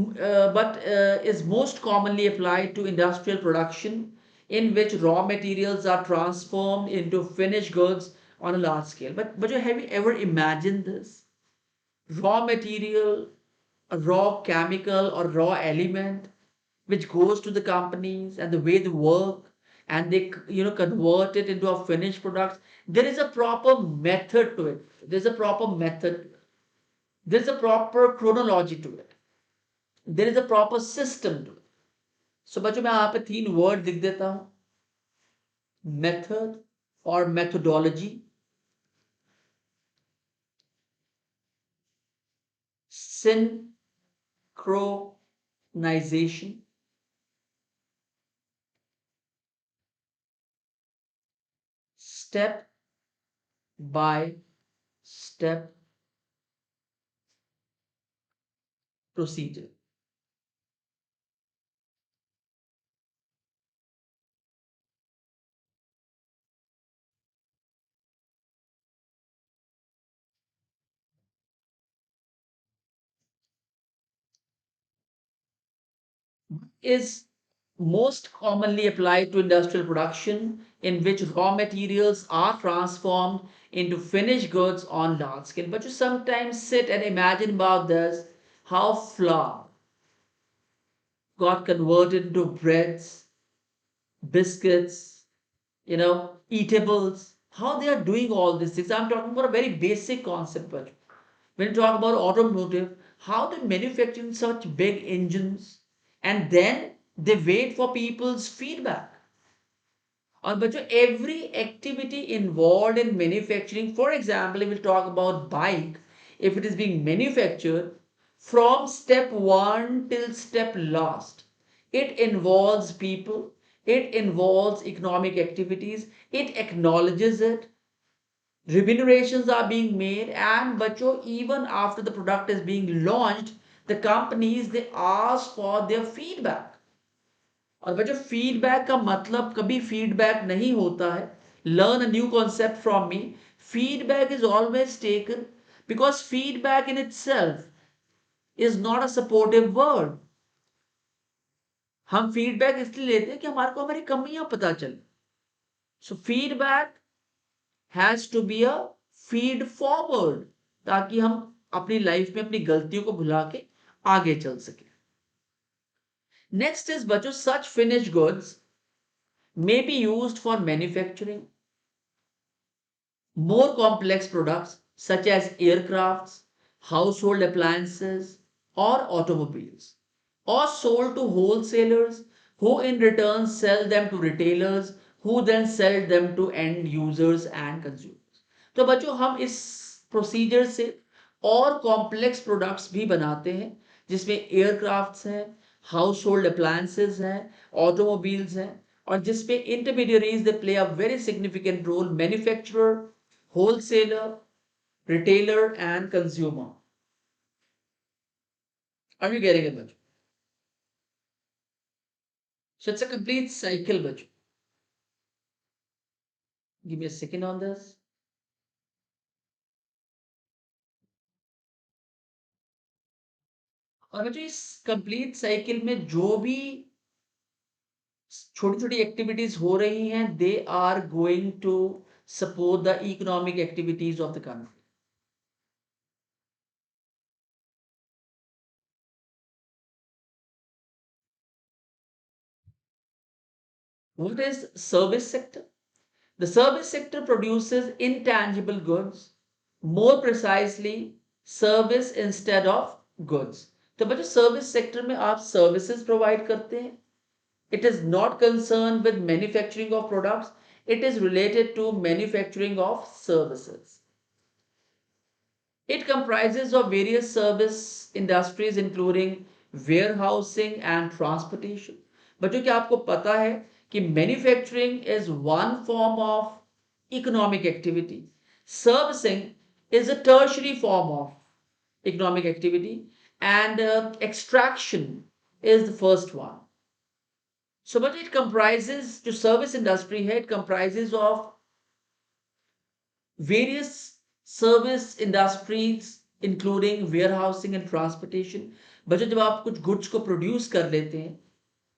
but is most commonly applied to industrial production, in which raw materials are transformed into finished goods on a large scale. But have you ever imagined this? Raw material, a raw chemical or raw element which goes to the companies, and the way they work, and they convert it into a finished product. There is a proper method to it. There's a proper method. There's a proper chronology to it. There is a proper system to it. So बच्चों मैं यहाँ पे तीन word लिख देता हूँ: method और methodology, synchronization, step by step procedure. Is most commonly applied to industrial production, in which raw materials are transformed into finished goods on large scale. But you sometimes sit and imagine about this: how flour got converted into breads, biscuits, eatables, how they are doing all these things. I'm talking about a very basic concept, but when you talk about automotive, how they manufacture such big engines, and then they wait for people's feedback. और बच्चों, every activity involved in manufacturing, for example, if we talk about bike, if it is being manufactured, from step 1 till step last, it involves people, it involves economic activities, it acknowledges it, remunerations are being made, and बच्चों, even after the product is being launched, the companies, they ask for their feedback. और बच्चों, feedback का मतलब कभी feedback नहीं होता है, learn a new concept from me, feedback is always taken because feedback in itself is not a supportive word. हम feedback इसलिए लेते हैं कि हमारे को हमारी कमियां पता चले. So feedback has to be a feed forward, ताकि हम अपनी लाइफ में अपनी गलतियों को भुला के आगे चल सके. नेक्स्ट इज बच्चों, such finished goods may be used for manufacturing more complex products such as aircrafts, household appliances, or automobiles, or sold to wholesalers who in return sell them to retailers who then sell them to end users and consumers. तो बच्चों, हम इस procedure से और complex products भी बनाते हैं, जिसमें एयरक्राफ्ट्स हैं, हाउस होल्ड अप्लायंसेज हैं, ऑटोमोबाइल्स हैं, और जिसपे intermediaries they play a very significant role: manufacturer, wholesaler, retailer, and consumer. Are you getting it, bachcho? So it's a complete cycle, bachcho. Give me a second on this. और बच्चों, इस complete cycle में जो भी छोटी छोटी activities हो रही हैं, they are going to support the economic activities of the country. What is service sector? The service sector produces intangible goods, more precisely, service instead of goods. तो बच्चों, सर्विस सेक्टर में आप सर्विसेज प्रोवाइड करते हैं. It is not concerned with manufacturing of products, it is related to manufacturing of services. It comprises of various service industries including warehousing and transportation. बच्चों, क्या आपको पता है कि manufacturing is one form of economic activity? Servicing is a tertiary form of economic activity, and extraction is the first one. So, but it comprises, to service industry है, it comprises of various service industries including warehousing and transportation. बच्चों जब आप कुछ goods को produce कर लेते हैं,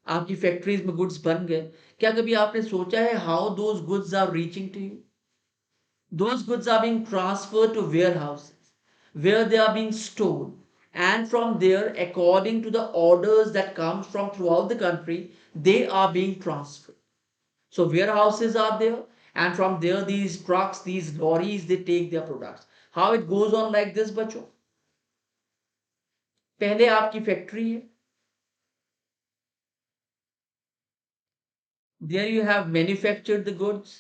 आपकी फैक्ट्रीज में गुड्स बन गए, क्या कभी आपने सोचा है how those goods are reaching to you? Those goods are being transferred to warehouses where they are being stored, and from there, according to the orders that comes from throughout the country, they are being transferred. So warehouses are there, and from there these trucks, these lorries, they take their products. How it goes on like this, बच्चों? पहले आपकी factory है, there you have manufactured the goods.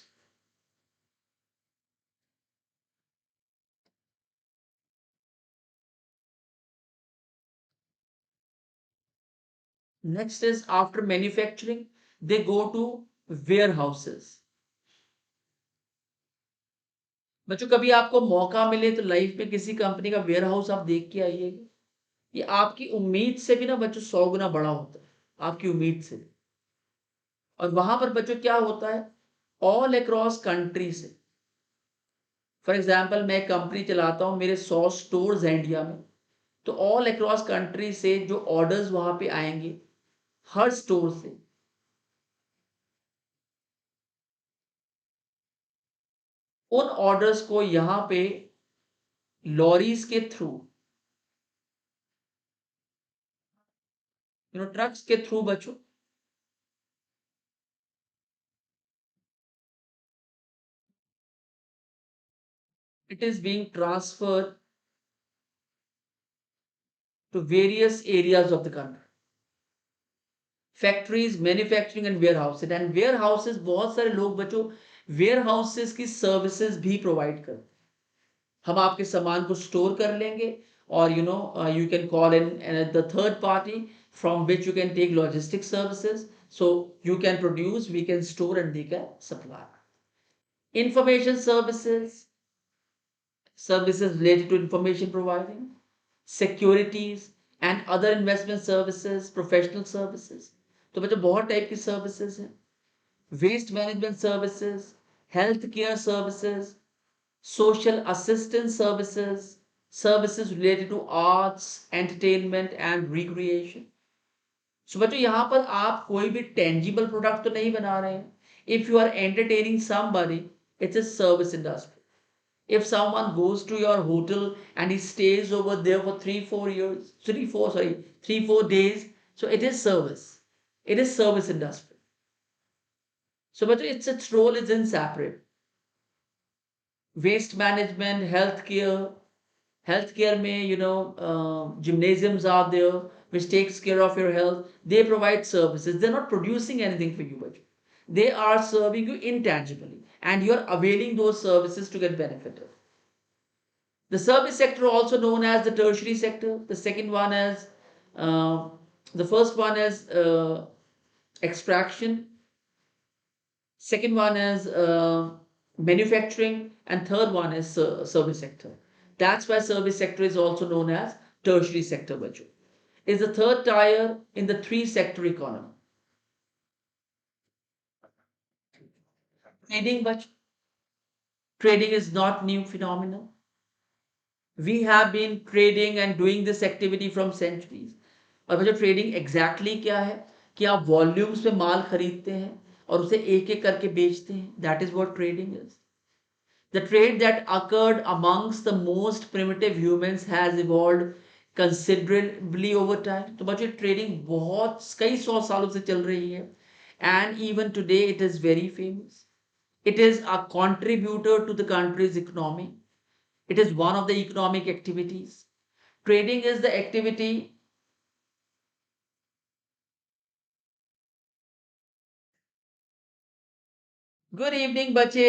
Next is after manufacturing, they go to warehouses. बच्चों कभी आपको मौका मिले तो लाइफ में किसी कंपनी का वेयर हाउस आप देख के आइएगा। ये आपकी उम्मीद से भी ना बच्चों 100 गुना बड़ा होता है, आपकी उम्मीद से। और वहां पर बच्चों क्या होता है, ऑल अक्रॉस कंट्री से, फॉर एग्जाम्पल मैं कंपनी चलाता हूँ, मेरे 100 स्टोर्स हैं इंडिया में, तो ऑल अक्रॉस कंट्री से जो ऑर्डर्स वहां पे आएंगे, हर स्टोर से, उन ऑर्डर्स को यहाँ पे लॉरीज के थ्रू, ट्रक्स के थ्रू बच्चों, it is being transferred to various areas of the country. Factories, manufacturing and warehouses, and warehouses बहुत सारे लोग बच्चों वेयर हाउसेज की सर्विसेज भी प्रोवाइड करते हैं। हम आपके सामान को स्टोर कर लेंगे, और you can call in the third party from which you can take logistic services, so you can produce, we can store and they can supply. Information services, services related to information providing, securities and other investment services, professional services। तो बच्चों बहुत type की services हैं। Waste management services, health care services, social assistance services, services related to arts, entertainment and recreation। So बच्चों यहाँ पर आप कोई भी tangible product तो नहीं बना रहे हैं। If you are entertaining somebody, it's a service industry। If someone goes to your hotel and he stays over there for 3 4 years, 3 4 days, so it is service, it is service industry। So but its role is inseparable। Waste management, healthcare में gymnasiums are there which takes care of your health, they provide services, they're not producing anything for you, but they are serving you intangibly, and you're availing those services to get benefited। The service sector, also known as the tertiary sector. The second one is, uh, the first one is extraction. Second one is manufacturing, and third one is service sector. That's why service sector is also known as tertiary sector. Bachcho is the third tier in the three sector economy. Trading, but trading is not new phenomenon. We have been trading and doing this activity from centuries। और बच्चों trading exactly क्या है, कि आप volumes में माल खरीदते हैं और उसे एक एक करके बेचते हैं, that is what trading is. The trade that occurred amongst the most primitive humans has evolved considerably over time. तो बच्चों ट्रेडिंग बहुत कई 100 सालों से चल रही है, and even today it is very famous. It is a contributor to the country's economy. It is one of the economic activities। Trading is the activity। Good evening, बच्चे।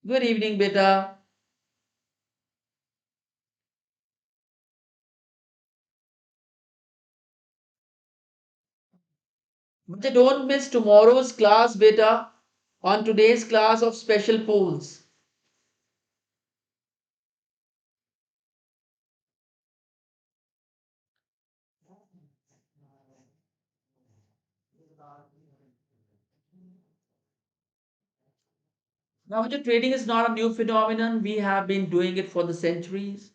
Good evening, बेटा। बच्चे don't miss tomorrow's class, बेटा। On today's class of special polls, now the trading is not a new phenomenon. We have been doing it for the centuries.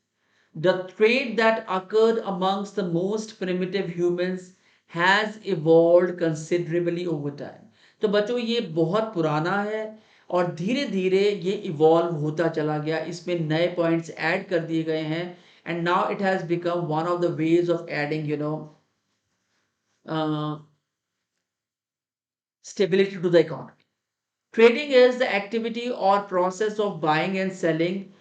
The trade that occurred amongst the most primitive humans has evolved considerably over time. तो बच्चों ये बहुत पुराना है और धीरे धीरे ये इवॉल्व होता चला गया, इसमें नए पॉइंट्स ऐड कर दिए गए हैं and now it has become one of the ways of adding stability to the economy. Trading is the activity or process of buying and selling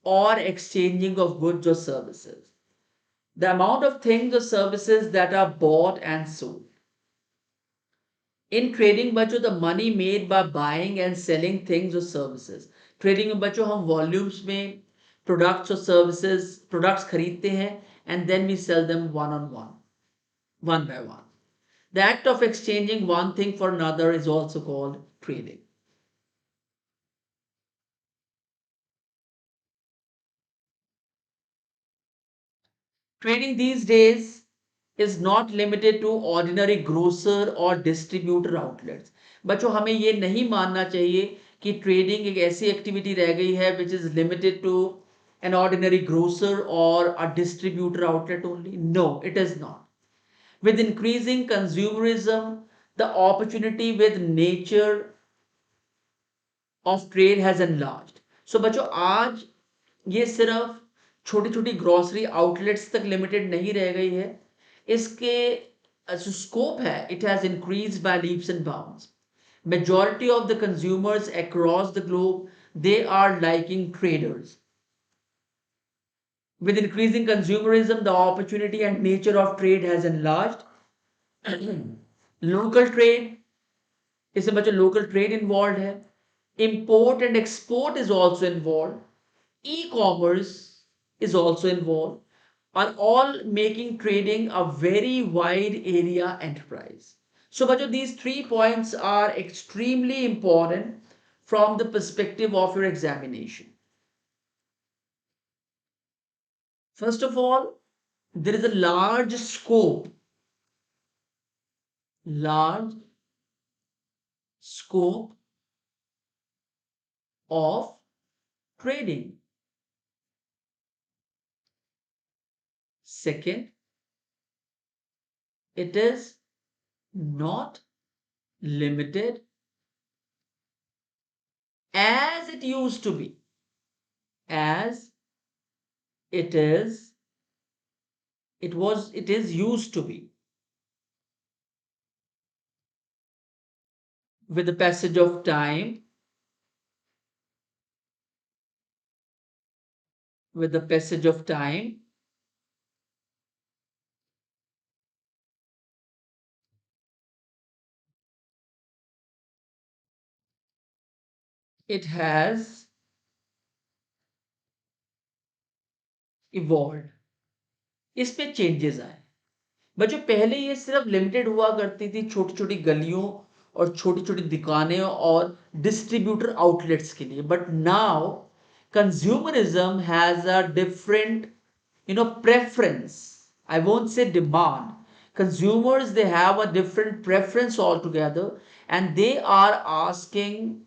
or exchanging of goods or services. The amount of things or services that are bought and sold. In trading बच्चों the money made by buying and selling things or services. Trading में बच्चों हम volumes में products or services products खरीदते हैं and then we sell them one by one. The act of exchanging one thing for another is also called trading. Trading these days is not limited to ordinary grocer or distributor outlets. बच्चों हमें ये नहीं मानना चाहिए कि trading एक ऐसी activity रह गई है which is limited to an ordinary grocer or a distributor outlet only. No, it is not. With increasing consumerism, the opportunity with nature of trade has enlarged. So बच्चों आज ये सिर्फ छोटी छोटी ग्रोसरी आउटलेट्स तक लिमिटेड नहीं रह गई है, इसके जो स्कोप है it has increase by leaps and bounds. Majority of the consumers across the globe, they are liking traders. With increasing consumerism, the opportunity and nature of trade has enlarged. Local trade, इसमें बच्चों local trade involved है. Import and export is also involved. E-commerce is also involved, are all making trading a very wide area enterprise. So, Bajo, these 3 points are extremely important from the perspective of your examination. First of all, there is a large scope of trading. Second, it is not limited as it used to be, as it is used to be. With the passage of time, with the passage of time, it has evolved. इसमें changes आए. बच्चों पहले ये सिर्फ limited हुआ करती थी छोटी छोटी गलियों और छोटी छोटी दुकानें और डिस्ट्रीब्यूटर आउटलेट्स के लिए, but now consumerism has a different preference. I won't say demand. Consumers, they have a different preference altogether and they are asking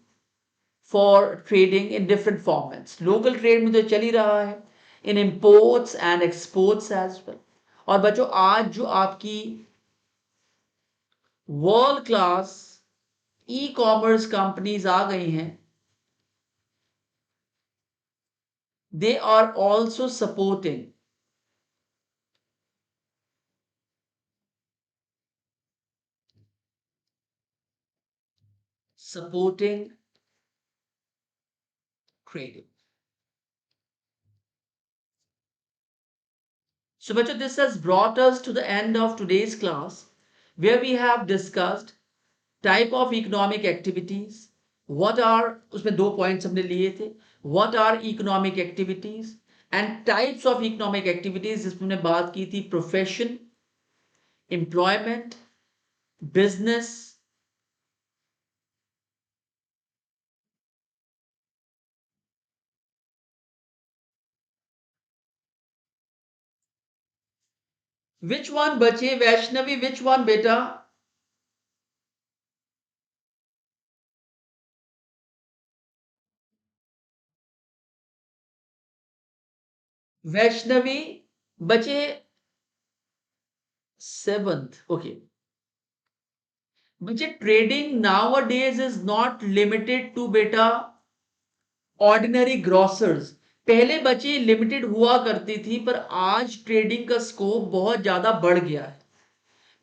for trading in different formats. Local trade में तो चल ही रहा है, in imports and exports as well. और बच्चों आज जो आपकी world class e commerce companies आ गई हैं, they are also supporting trading. So, bachcho, this has brought us to the end of today's class where we have discussed type of economic activities. What are, उसमें दो points हमने लिए थे. What are economic activities and types of economic activities जिसमें हमने बात की थी profession, employment, business Which one बचे वैष्णवी? Which one बेटा? वैष्णवी बचे सेवंथ. Okay. बच्चे trading nowadays is not limited to बेटा ऑर्डिनरी ग्रोसर्स. पहले बच्चे लिमिटेड हुआ करती थी, पर आज ट्रेडिंग का स्कोप बहुत ज्यादा बढ़ गया है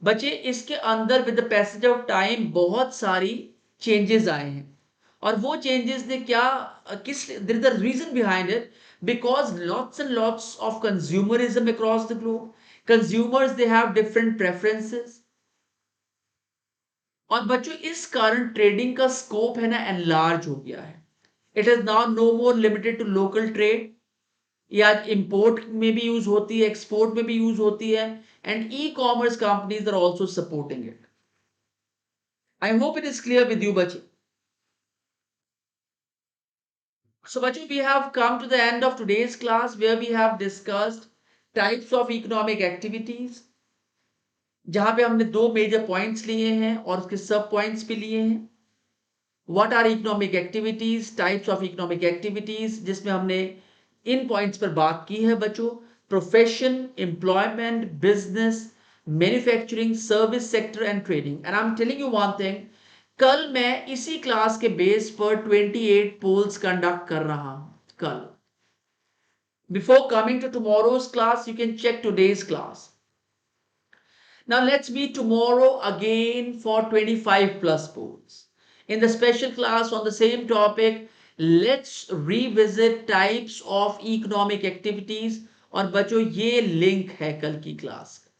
बच्चे. इसके अंदर with the passage of time बहुत सारी चेंजेस आए हैं. और वो चेंजेस ने क्या, किस there is the reason behind it, because lots and lots of consumerism across the globe. Consumers they have different preferences. और बच्चों इस कारण ट्रेडिंग का स्कोप है ना एनलार्ज हो गया है. It is now no more limited to local trade. ये आज इंपोर्ट में भी यूज होती है, एक्सपोर्ट में भी यूज होती है, and e commerce companies are also supporting it. I hope it is clear with you बच्चे. So bachcho, we have come to the end of today's class where we have discussed types of economic activities, जहां पे हमने दो major points लिए हैं और उसके सब पॉइंट्स भी लिए हैं. What are economic activities, types of economic activities, जिसमें हमने इन पॉइंट्स पर बात की है बच्चों. Profession, employment, business, manufacturing, service sector and trading. And I am telling you one thing, कल मैं इसी क्लास के बेस पर 28 पोल्स कंडक्ट कर रहा हूं कल. Before coming to tomorrow's class you can check today's class. Now let's meet tomorrow again for 25 plus polls. In the special class on the same topic, let's revisit types of economic activities. और बच्चों ये link है कल की class का.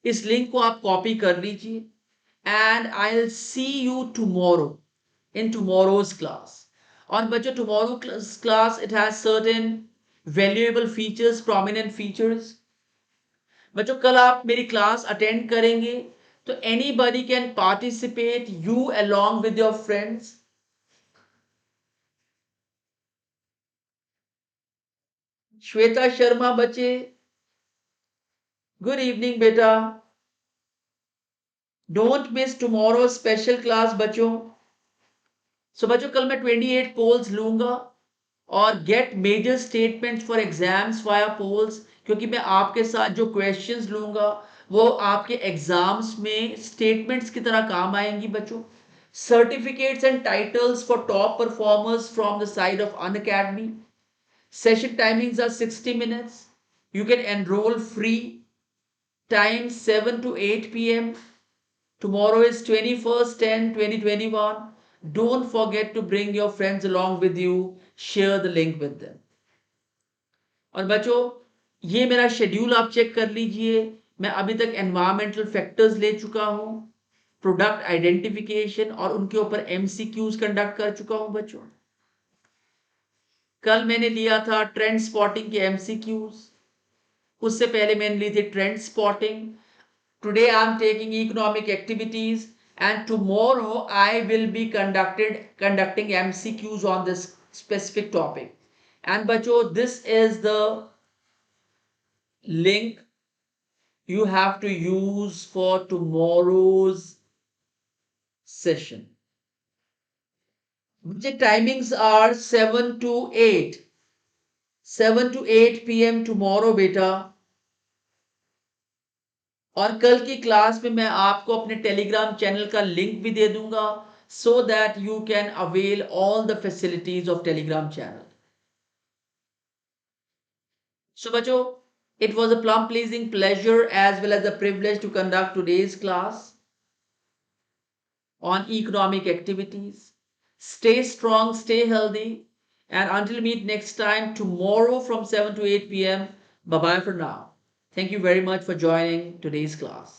इस link को आप कॉपी कर लीजिए and I will see you tomorrow in tomorrow's class. और बच्चों tomorrow class it has certain valuable features, prominent features. बच्चों कल आप मेरी क्लास अटेंड करेंगे तो anybody can participate, you along with your friends. Shweta Sharma बच्चे, गुड इवनिंग बेटा. Don't miss tomorrow special class बच्चों. सो बच्चों कल मैं 28 पोल्स लूंगा और get major statements for exams via polls, क्योंकि मैं आपके साथ जो क्वेश्चंस लूंगा वो आपके एग्जाम्स में स्टेटमेंट्स की तरह काम आएंगी बच्चों. Certificates and titles for top performers from the side of Unacademy. Session timings are 60 minutes. You can enroll free. Time 7 to 8 p.m. Tomorrow is 21st 10 2021. Don't forget to bring your friends along with you. Share the link with them. और बच्चों ये मेरा schedule आप check कर लीजिए. मैं अभी तक एनवायरमेंटल फैक्टर्स ले चुका हूं, प्रोडक्ट आइडेंटिफिकेशन और उनके ऊपर एमसीक्यूज कंडक्ट कर चुका हूं बच्चों. कल मैंने लिया था ट्रेंड स्पॉटिंग के एमसीक्यूज, उससे पहले मैंने ली थी trend spotting. Today I am taking economic activities and tomorrow I will be conducting MCQs on this specific topic. And बच्चों this is the link you have to use for tomorrow's session. The timings are 7 to 8 p.m. tomorrow बेटा. और कल की class में मैं आपको अपने Telegram channel का लिंक भी दे दूंगा so that you can avail all the facilities of Telegram channel. So बच्चों, it was a plum pleasing pleasure as well as a privilege to conduct today's class on economic activities. Stay strong, stay healthy, and until meet next time tomorrow from 7 to 8 p.m. Bye bye for now. Thank you very much for joining today's class.